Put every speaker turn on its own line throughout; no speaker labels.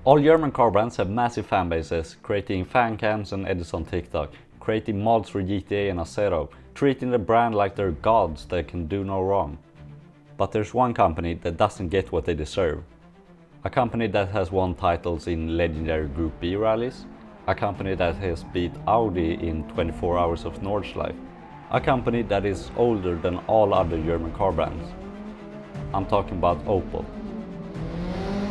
All German car brands have massive fan bases, creating fan cams and edits on TikTok, creating mods for GTA and Acero, treating the brand like they're gods that can do no wrong. But there's one company that doesn't get what they deserve. A company that has won titles in legendary Group B rallies, a company that has beat Audi in 24 hours of Nordschleife, a company that is older than all other German car brands. I'm talking about Opel.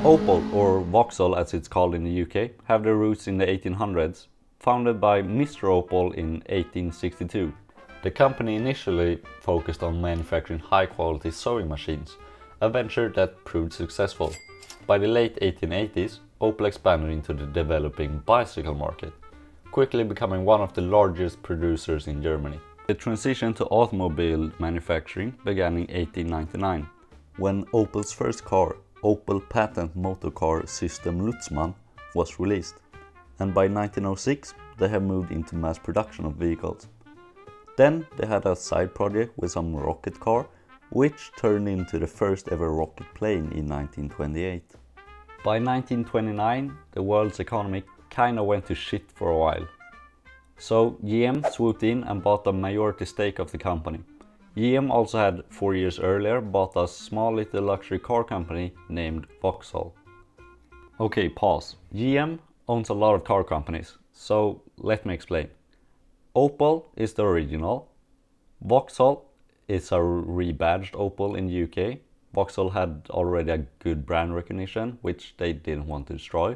Opel, or Vauxhall as it's called in the UK, have their roots in the 1800s, founded by Mr. Opel in 1862. The company initially focused on manufacturing high-quality sewing machines, a venture that proved successful. By the late 1880s, Opel expanded into the developing bicycle market, quickly becoming one of the largest producers in Germany. The transition to automobile manufacturing began in 1899, when Opel's first car, Opel Patent Motorcar System Lutzmann, was released, and by 1906 they have moved into mass production of vehicles. Then they had a side project with some rocket car, which turned into the first ever rocket plane in 1928. By 1929 the world's economy kinda went to shit for a while. So GM swooped in and bought a majority stake of the company. GM also had 4 years earlier bought a small little luxury car company named Vauxhall. Okay, pause. GM owns a lot of car companies, so let me explain. Opel is the original. Vauxhall is a rebadged Opel in the UK. Vauxhall had already a good brand recognition, which they didn't want to destroy,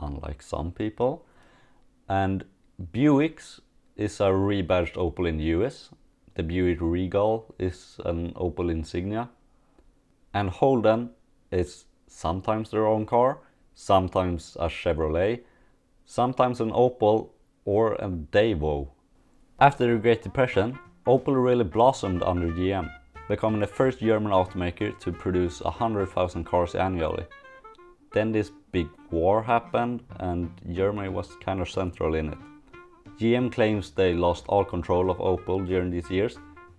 unlike some people. And Buick is a rebadged Opel in the US. The Buick Regal is an Opel Insignia. And Holden is sometimes their own car, sometimes a Chevrolet, sometimes an Opel or a Daewoo. After the Great Depression, Opel really blossomed under GM, becoming the first German automaker to produce 100,000 cars annually. Then this big war happened and Germany was kind of central in it. GM claims they lost all control of Opel during these years,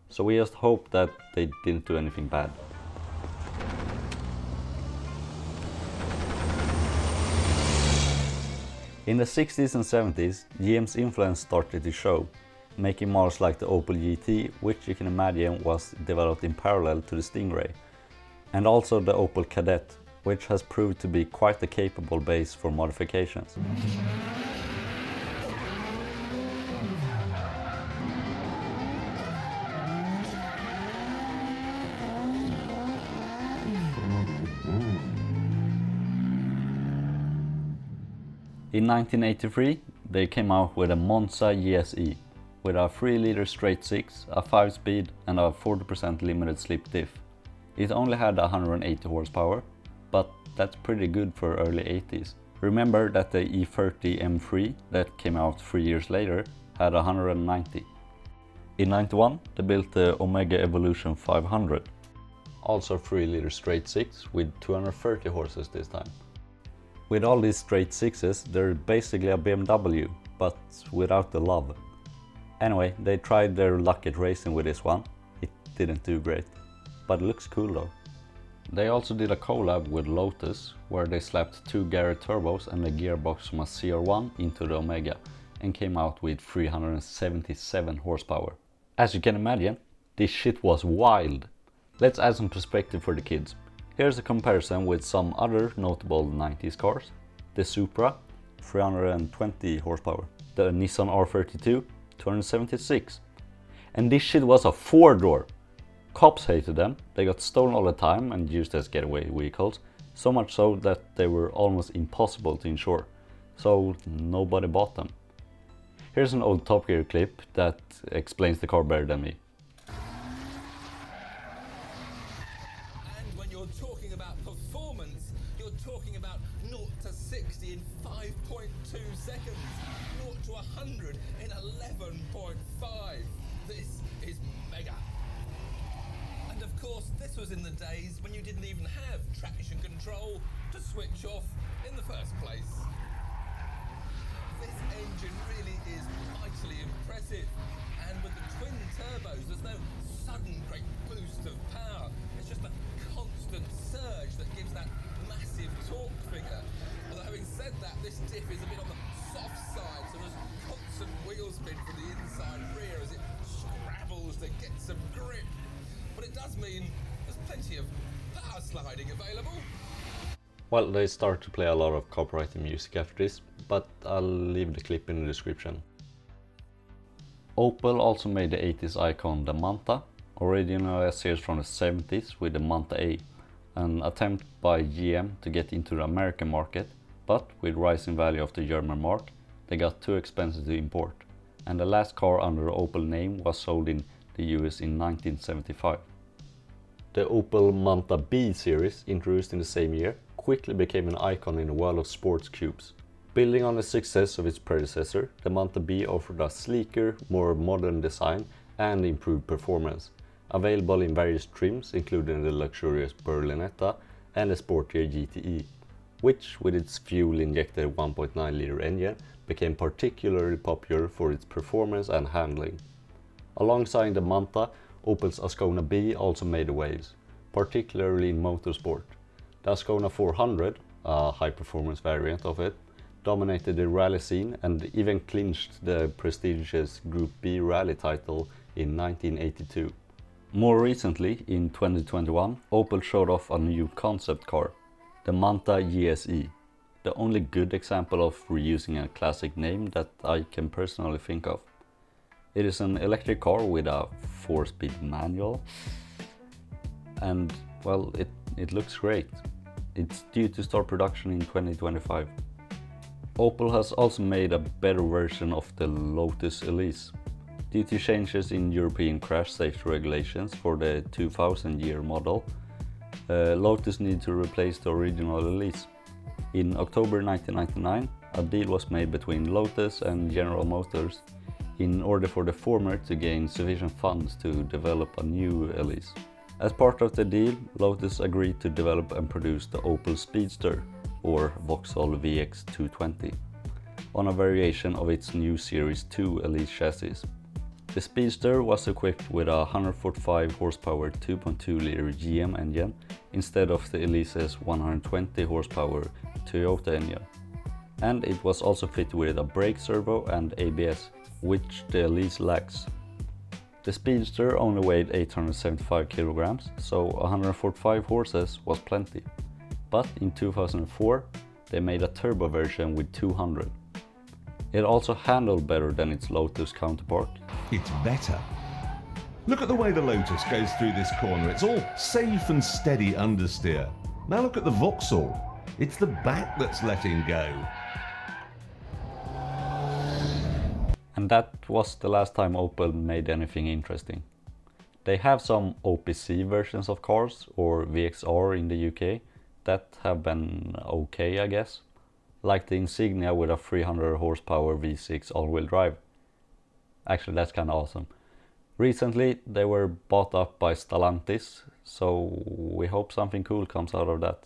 so we just hope that they didn't do anything bad. In the 60s and 70s, GM's influence started to show, making models like the Opel GT, which you can imagine was developed in parallel to the Stingray, and also the Opel Kadett, which has proved to be quite a capable base for modifications. In 1983, they came out with a Monza GSe, with a 3-liter straight 6, a 5-speed and a 40% limited slip diff. It only had 180 horsepower, but that's pretty good for early 80s. Remember that the E30 M3 that came out 3 years later had 190. In 91 they built the Omega Evolution 500, also 3-liter straight 6 with 230 horses this time. With all these straight 6s, they're basically a BMW, but without the love. Anyway, they tried their luck at racing with this one. It didn't do great, but it looks cool though. They also did a collab with Lotus, where they slapped 2 Garrett turbos and a gearbox from a CR1 into the Omega, and came out with 377 horsepower. As you can imagine, this shit was wild. Let's add some perspective for the kids. Here's a comparison with some other notable 90s cars. The Supra, 320 horsepower. The Nissan R32, 276. And this shit was a 4-door. Cops hated them, they got stolen all the time and used as getaway vehicles, so much so that they were almost impossible to insure, so nobody bought them. Here's an old Top Gear clip that explains the car better than me.
And when you're talking about performance, you're talking about 0 to 60 in 5.2 seconds, 0 to 100 in 11.5. This is mega. And of course, this was in the days when you didn't even have traction control to switch off in the first place. This engine really is mightily impressive. And with the twin turbos, there's no sudden great boost of power. It's just a constant surge that gives that massive torque figure. Although having said this diff is a bit on the soft side, so there's constant wheel spin from the inside rear as it scrabbles to get some grip. But it does mean there's plenty of power sliding available.
Well, they start to play a lot of copyrighted music after this, but I'll leave the clip in the description. Opel also made the 80s icon the Manta, originally a series from the 70s with the Manta A, an attempt by GM to get into the American market, but with rising value of the German mark, they got too expensive to import, and the last car under the Opel name was sold in the US in 1975. The Opel Manta B series, introduced in the same year, quickly became an icon in the world of sports cubes. Building on the success of its predecessor, the Manta B offered a sleeker, more modern design and improved performance, available in various trims including the luxurious Berlinetta and the sportier GTE, which with its fuel-injected 1.9-liter engine became particularly popular for its performance and handling. Alongside the Manta, Opel's Ascona B also made the waves, particularly in motorsport. The Ascona 400, a high-performance variant of it, dominated the rally scene and even clinched the prestigious Group B rally title in 1982. More recently, in 2021, Opel showed off a new concept car, the Manta GSe, the only good example of reusing a classic name that I can personally think of. It is an electric car with a 4-speed manual, and well, it looks great. It's due to start production in 2025. Opel has also made a better version of the Lotus Elise. Due to changes in European crash safety regulations for the 2000 year model, Lotus needed to replace the original Elise. In October 1999, a deal was made between Lotus and General Motors in order for the former to gain sufficient funds to develop a new Elise. As part of the deal, Lotus agreed to develop and produce the Opel Speedster, or Vauxhall VX 220, on a variation of its new Series 2 Elise chassis. The Speedster was equipped with a 145 horsepower 2.2-liter GM engine instead of the Elise's 120 horsepower Toyota engine, and it was also fitted with a brake servo and ABS, which the Elise lacks. The Speedster only weighed 875 kilograms, so 145 horses was plenty. But in 2004, they made a turbo version with 200. It also handled better than its Lotus counterpart.
It's better. Look at the way the Lotus goes through this corner. It's all safe and steady understeer. Now look at the Vauxhall. It's the back that's letting go.
And that was the last time Opel made anything interesting. They have some OPC versions of cars, or VXR in the UK, that have been okay, I guess. Like the Insignia with a 300 horsepower V6 all-wheel drive. Actually, that's kinda awesome. Recently, they were bought up by Stellantis, so we hope something cool comes out of that.